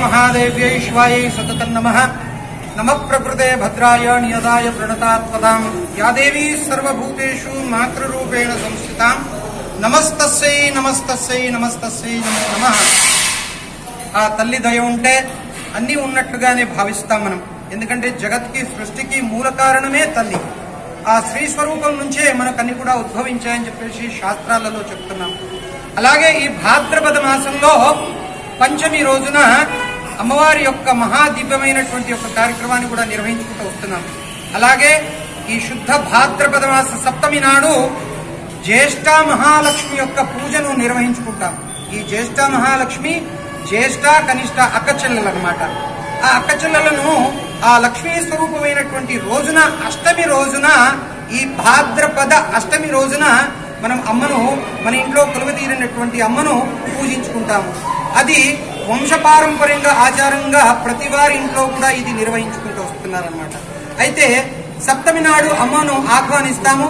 महादेव्यै शिवायै सततं नमः। नमः प्रकृते भद्राय नियताय प्रणतात्पदां या देवी सर्वभूतेषु मातृरूपेण संस्थितां नमस्तस्यै नमस्तस्यै नमस्तस्यै नमो नमः। ఆ తల్లి దయ ఉంటే అన్ని ఉన్నట్లుగానే భావిస్తాం మనం. ఎందుకంటే జగత్కి సృష్టికి మూల కారణమే తల్లి. ఆ శ్రీ స్వరూపం నుంచే మనకన్నీ కూడా ఉద్భవించాయని చెప్పేసి శాస్త్రాలలో చెప్తున్నాం. అలాగే ఈ భాద్రపద మాసంలో పంచమి రోజున అమ్మవారి యొక్క మహాదివ్యమైనటువంటి యొక్క కార్యక్రమాన్ని కూడా నిర్వహించుకుంటూ వస్తున్నాం. అలాగే ఈ శుద్ధ భాద్రపద మాస సప్తమి నాడు జ్యేష్ఠ మహాలక్ష్మి యొక్క పూజను నిర్వహించుకుంటాం. ఈ జ్యేష్ఠ మహాలక్ష్మి జ్యేష్ఠ కనిష్ట అక్కచెల్లెలు అన్నమాట. ఆ అక్కచెల్లెలను ఆ లక్ష్మీ స్వరూపమైనటువంటి రోజున అష్టమి రోజున ఈ భాద్రపద అష్టమి రోజున మనం అమ్మను మన ఇంట్లో కొలువుతీరినటువంటి అమ్మను పూజించుకుంటాము. అది వంశపారంపర్యంగా ఆచారంగా ప్రతి వారి ఇంట్లో కూడా ఇది నిర్వహించుకుంటూ వస్తున్నారనమాట. అయితే సప్తమి నాడు అమ్మను ఆహ్వానిస్తాము.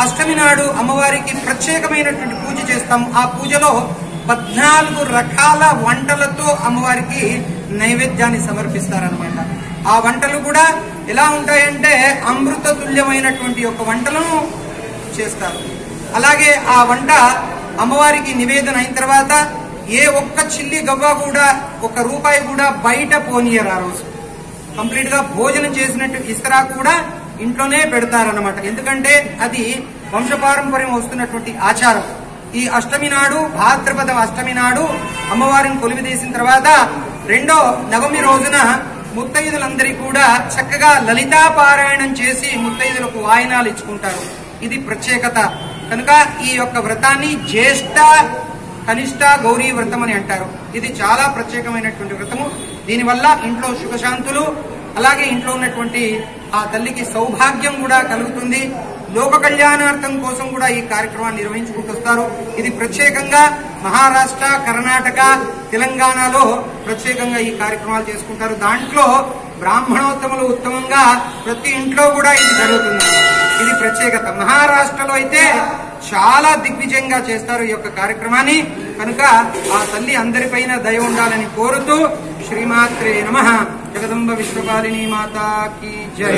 అష్టమి నాడు అమ్మవారికి ప్రత్యేకమైనటువంటి పూజ చేస్తాము. ఆ పూజలో 14 రకాల వంటలతో అమ్మవారికి నైవేద్యాన్ని సమర్పిస్తారనమాట. ఆ వంటలు కూడా ఎలా ఉంటాయంటే అమృత తుల్యమైనటువంటి యొక్క వంటలను చేస్తారు. అలాగే ఆ వంట అమ్మవారికి నివేదన అయిన తర్వాత ఏ ఒక్క చిల్లి గవ్వ కూడా ₹1 కూడా బయట పోనీయరు. ఆ రోజు కంప్లీట్ గా భోజనం చేసినట్టు ఇస్తరా కూడా ఇంట్లోనే పెడతారనమాట. ఎందుకంటే అది వంశపారంపర్యం వస్తున్నటువంటి ఆచారం. ఈ అష్టమి నాడు భాద్రపద అష్టమి నాడు అమ్మవారిని కొలివిదీసిన తర్వాత రెండో నవమి రోజున ముత్తైదులందరికీ కూడా చక్కగా లలితా పారాయణం చేసి ముత్తైదులకు వాయినాలు ఇచ్చుకుంటారు. ఇది ప్రత్యేకత కనుక ఈ యొక్క వ్రతాన్ని జ్యేష్ఠ కనిష్ట గౌరీ వ్రతం అని అంటారు. ఇది చాలా ప్రత్యేకమైనటువంటి వ్రతము. దీనివల్ల ఇంట్లో సుఖశాంతులు, అలాగే ఇంట్లో ఉన్నటువంటి ఆ తల్లికి సౌభాగ్యం కూడా కలుగుతుంది. లోక కళ్యాణార్థం కోసం కూడా ఈ కార్యక్రమాన్ని నిర్వహించుకుంటూ వస్తారు. ఇది ప్రత్యేకంగా మహారాష్ట్ర, కర్ణాటక, తెలంగాణలో ప్రత్యేకంగా ఈ కార్యక్రమాలు చేసుకుంటారు. దాంట్లో బ్రాహ్మణోత్తములు ఉత్తమంగా ప్రతి ఇంట్లో కూడా ఇది జరుగుతుంది. ఇది ప్రత్యేకత. మహారాష్ట్రలో అయితే చాలా దిగ్విజయంగా చేస్తారు ఈ యొక్క కార్యక్రమాన్ని. కనుక ఆ తల్లి అందరిపైన దయ ఉండాలని కోరుతూ శ్రీమాత్రే నమః. జగదంబ విశ్వపాలిని మాతాకి జై.